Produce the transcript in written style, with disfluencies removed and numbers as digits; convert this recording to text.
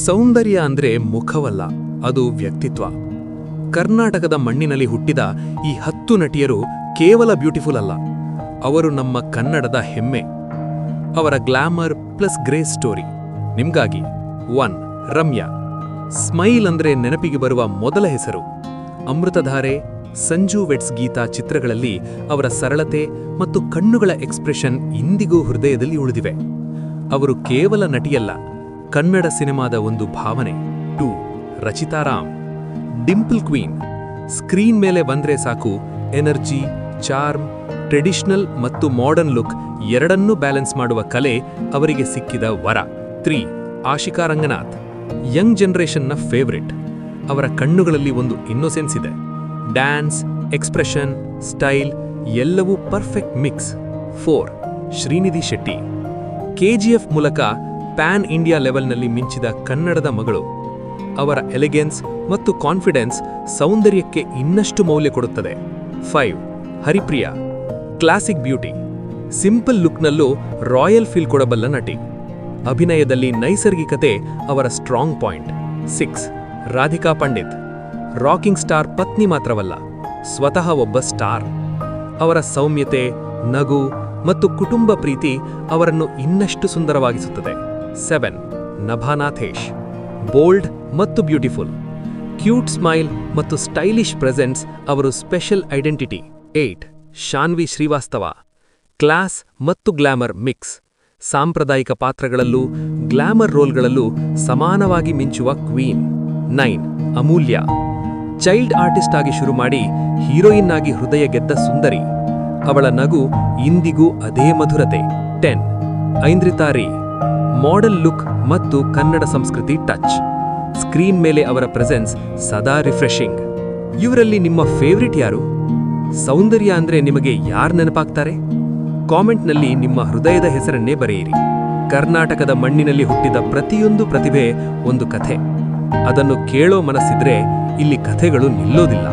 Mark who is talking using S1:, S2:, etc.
S1: ಸೌಂದರ್ಯ ಅಂದ್ರೆ ಮುಖವಲ್ಲ, ಅದು ವ್ಯಕ್ತಿತ್ವ. ಕರ್ನಾಟಕದ ಮಣ್ಣಿನಲ್ಲಿ ಹುಟ್ಟಿದ ಈ 10 ನಟಿಯರು ಕೇವಲ ಬ್ಯೂಟಿಫುಲ್ ಅಲ್ಲ, ಅವರು ನಮ್ಮ ಕನ್ನಡದ ಹೆಮ್ಮೆ. ಅವರ ಗ್ಲಾಮರ್ ಪ್ಲಸ್ ಗ್ರೇಸ್ ಸ್ಟೋರಿ ನಿಮ್ಗಾಗಿ. 1. ರಮ್ಯಾ. ಸ್ಮೈಲ್ ಅಂದ್ರೆ ನೆನಪಿಗೆ ಬರುವ ಮೊದಲ ಹೆಸರು. ಅಮೃತಧಾರೆ, ಸಂಜು ವೆಟ್ಸ್ ಗೀತಾ ಚಿತ್ರಗಳಲ್ಲಿ ಅವರ ಸರಳತೆ ಮತ್ತು ಕಣ್ಣುಗಳ ಎಕ್ಸ್ಪ್ರೆಷನ್ ಇಂದಿಗೂ ಹೃದಯದಲ್ಲಿ ಉಳಿದಿವೆ. ಅವರು ಕೇವಲ ನಟಿಯಲ್ಲ, ಕನ್ನಡ ಸಿನಿಮಾದ ಒಂದು ಭಾವನೆ. 2. Rachita Ram. Dimple queen. Screen ಮೇಲೆ ಬಂದ್ರೆ ಸಾಕು, ಎನರ್ಜಿ, ಚಾರ್ಮ್, ಟ್ರೆಡಿಷನಲ್ ಮತ್ತು ಮಾಡರ್ನ್ ಲುಕ್ ಎರಡನ್ನೂ ಬ್ಯಾಲೆನ್ಸ್ ಮಾಡುವ ಕಲೆ ಅವರಿಗೆ ಸಿಕ್ಕಿದ ವರ. 3. ಆಶಿಕಾ ರಂಗನಾಥ್. ಯಂಗ್ ಜನರೇಷನ್ನ ಫೇವರಿಟ್. ಅವರ ಕಣ್ಣುಗಳಲ್ಲಿ ಒಂದು ಇನ್ನೋಸೆನ್ಸ್ ಇದೆ. ಡ್ಯಾನ್ಸ್, ಎಕ್ಸ್ಪ್ರೆಷನ್, ಸ್ಟೈಲ್ ಎಲ್ಲವೂ perfect mix. 4. Srinidhi Shetty. KGF ಮೂಲಕ ಪ್ಯಾನ್ ಇಂಡಿಯಾ ಲೆವೆಲ್ನಲ್ಲಿ ಮಿಂಚಿದ ಕನ್ನಡದ ಮಗಳು. ಅವರ ಎಲಿಗೆನ್ಸ್ ಮತ್ತು ಕಾನ್ಫಿಡೆನ್ಸ್ ಸೌಂದರ್ಯಕ್ಕೆ ಇನ್ನಷ್ಟು ಮೌಲ್ಯ ಕೊಡುತ್ತದೆ. 5. ಹರಿಪ್ರಿಯಾ. Classic beauty. ಸಿಂಪಲ್ ಲುಕ್ನಲ್ಲೂ ರಾಯಲ್ ಫೀಲ್ ಕೊಡಬಲ್ಲ ನಟಿ. ಅಭಿನಯದಲ್ಲಿ ನೈಸರ್ಗಿಕತೆ ಅವರ strong point. 6. Radhika Pandit. Rocking star ಪತ್ನಿ ಮಾತ್ರವಲ್ಲ, ಸ್ವತಃ ಒಬ್ಬ ಸ್ಟಾರ್. ಅವರ ಸೌಮ್ಯತೆ, ನಗು ಮತ್ತು ಕುಟುಂಬ ಪ್ರೀತಿ ಅವರನ್ನು ಇನ್ನಷ್ಟು ಸುಂದರವಾಗಿಸುತ್ತದೆ. 7. ನಭಾ ನಾಥೇಶ್. ಬೋಲ್ಡ್ ಮತ್ತು ಬ್ಯೂಟಿಫುಲ್. ಕ್ಯೂಟ್ ಸ್ಮೈಲ್ ಮತ್ತು ಸ್ಟೈಲಿಶ್ ಪ್ರೆಸೆನ್ಸ್ ಅವರು special identity. 8. Shanvi Srivastava. Class ಮತ್ತು ಗ್ಲಾಮರ್ ಮಿಕ್ಸ್. ಸಾಂಪ್ರದಾಯಿಕ ಪಾತ್ರಗಳಲ್ಲೂ ಗ್ಲಾಮರ್ ರೋಲ್ಗಳಲ್ಲೂ ಸಮಾನವಾಗಿ ಮಿಂಚುವ ಕ್ವೀನ್. 9. ಅಮೂಲ್ಯ. ಚೈಲ್ಡ್ ಆರ್ಟಿಸ್ಟ್ ಆಗಿ ಶುರು ಮಾಡಿ ಹೀರೋಯಿನ್ ಆಗಿ ಹೃದಯ ಗೆದ್ದ ಸುಂದರಿ. ಅವಳ ನಗು ಇಂದಿಗೂ ಅದೇ ಮಧುರತೆ. 10. ಐಂದ್ರಿತಾ ರೇ. ಮಾಡೆಲ್ ಲುಕ್ ಮತ್ತು ಕನ್ನಡ ಸಂಸ್ಕೃತಿ ಟಚ್. ಸ್ಕ್ರೀನ್ ಮೇಲೆ ಅವರ ಪ್ರೆಸೆನ್ಸ್ ಸದಾ ರಿಫ್ರೆಶಿಂಗ್. ಇವರಲ್ಲಿ ನಿಮ್ಮ ಫೇವ್ರಿಟ್ ಯಾರು? ಸೌಂದರ್ಯ ಅಂದ್ರೆ ನಿಮಗೆ ಯಾರು ನೆನಪಾಗ್ತಾರೆ? ಕಾಮೆಂಟ್ನಲ್ಲಿ ನಿಮ್ಮ ಹೃದಯದ ಹೆಸರನ್ನೇ ಬರೆಯಿರಿ. ಕರ್ನಾಟಕದ ಮಣ್ಣಿನಲ್ಲಿ ಹುಟ್ಟಿದ ಪ್ರತಿಯೊಂದು ಪ್ರತಿಭೆ ಒಂದು ಕಥೆ. ಅದನ್ನು ಕೇಳೋ ಮನಸ್ಸಿದ್ರೆ ಇಲ್ಲಿ ಕಥೆಗಳು ನಿಲ್ಲೋದಿಲ್ಲ.